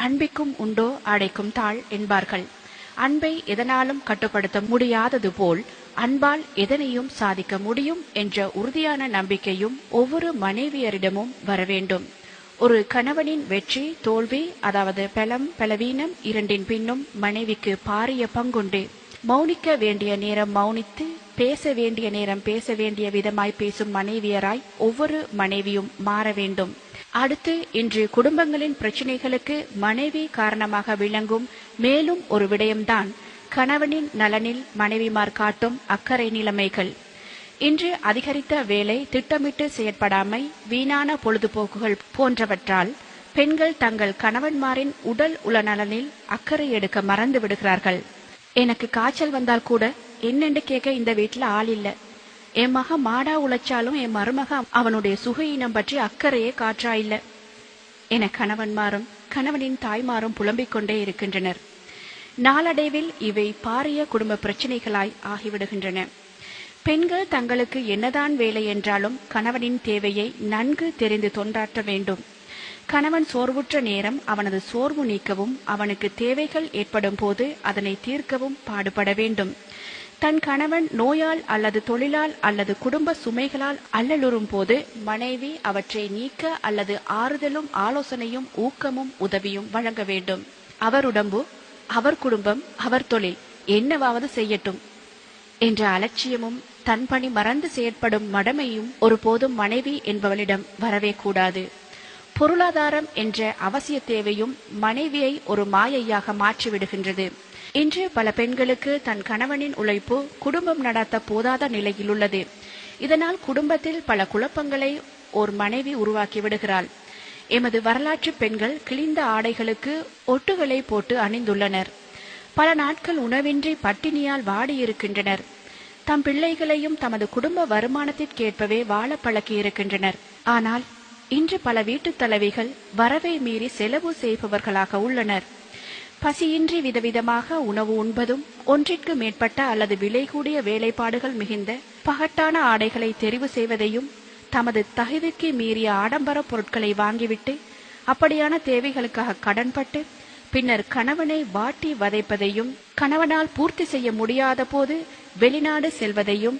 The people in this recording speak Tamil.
அன்பிக்கும் உண்டோ அடைக்கும் தாழ் என்பார்கள். அன்பை எதனாலும் கட்டுப்படுத்த முடியாதது போல் அன்பால் எதனையும் சாதிக்க முடியும் என்ற உறுதியான நம்பிக்கையும் ஒவ்வொரு மனைவியரிடமும் வரவேண்டும். ஒரு கணவனின் வெற்றி தோல்வி, அதாவது பலம் பலவீனம் இரண்டின் பின்னும் மனைவிக்கு பாரிய பங்குண்டு. மௌனிக்க வேண்டிய நேரம் மௌனித்து, பேச வேண்டிய நேரம் பேச வேண்டிய விதமாய் பேசும் மனைவியராய் ஒவ்வொரு மனைவியும் மாற வேண்டும். அடுத்து, இன்று குடும்பங்களின் பிரச்சினைகளுக்கு மனைவி காரணமாக விளங்கும் மேலும் ஒரு விடயம்தான் கணவனின் நலனில் மனைவிமார் காட்டும் அக்கறை நிலைமைகள். இன்று அதிகரித்த வேலை, திட்டமிட்டு செயற்படாமை, வீணான பொழுதுபோக்குகள் போன்றவற்றால் பெண்கள் தங்கள் கணவன்மாரின் உடல் உள நலனில் அக்கறை எடுக்க மறந்து விடுகிறார்கள். எனக்கு காய்ச்சல் வந்தால் கூட என்னென்று கேட்க இந்த வீட்டுல ஆள் இல்ல. என் மக மாடா உழைச்சாலும் என் மருமக அவனுடைய சுகையினம் பற்றி அக்கறையே காற்றா இல்ல என கணவன்மாரும் கணவனின் தாய்மாரும் புலம்பிக் கொண்டே இருக்கின்றனர். நாளடைவில் இவை பாரிய குடும்ப பிரச்சினைகளாய் ஆகிவிடுகின்றன. பெண்கள் தங்களுக்கு என்னதான் வேலை என்றாலும் கணவனின் தேவையை நன்கு தெரிந்து தொண்டாற்ற வேண்டும். கணவன் சோர்வுற்ற நேரம் அவனது சோர்வு நீக்கவும், அவனுக்கு தேவைகள் ஏற்படும் போது அதனை தீர்க்கவும் பாடுபட வேண்டும். தன் கணவன் நோயால் அல்லது தொழிலால் அல்லது குடும்ப சுமைகளால் அல்லலுறும் போது மனைவி அவற்றை நீக்க அல்லது ஆறுதலும் ஆலோசனையும் ஊக்கமும் உதவியும் வழங்க வேண்டும். அவர் உடம்பு, அவர் குடும்பம், அவர் தொழில், என்னவாவது செய்யட்டும் என்ற அலட்சியமும் தன் பணி மறந்து செயற்படும் மடமையும் ஒருபோதும் மனைவி என்பவளிடம் வரவே கூடாது. பொருளாதாரம் என்ற அவசிய தேவையும் மனைவியை ஒரு மாயையாக மாற்றிவிடுகின்றது. இன்று பல பெண்களுக்கு தன் கணவனின் உழைப்பு குடும்பம் நடத்த போதாத நிலையில் உள்ளது. இதனால் குடும்பத்தில் பல குழப்பங்களை ஒரு மனைவி உருவாக்கி விடுகிறாள். எமது வரலாற்று பெண்கள் கிழிந்த ஆடைகளுக்கு ஒட்டுகளை போட்டு அணிந்துள்ளனர். பல நாட்கள் உணவின்றி பட்டினியால் வாடியிருக்கின்றனர். தம் பிள்ளைகளையும் தமது குடும்ப வருமானத்திற்கேற்பவே வாழ பழக்கி இருக்கின்றனர். ஆனால் இன்று பல வீட்டுத் தலைவிகள் வரவை மீறி செலவு செய்பவர்களாக உள்ளனர். பசியின்றி விதவிதமாக உணவு உண்பதும், ஒன்றிற்கு மேற்பட்ட அல்லது விலை கூடிய வேலைப்பாடுகள் மிகுந்த பகட்டான ஆடைகளை தெரிவு செய்வதையும், தமது தகுதிக்கு மீறிய ஆடம்பர பொருட்களை வாங்கிவிட்டு அப்படியான தேவைகளுக்காக கடன்பட்டு பின்னர் கணவனை வாட்டி வதைப்பதையும், கணவனால் பூர்த்தி செய்ய முடியாத போது வெளிநாடு செல்வதையும்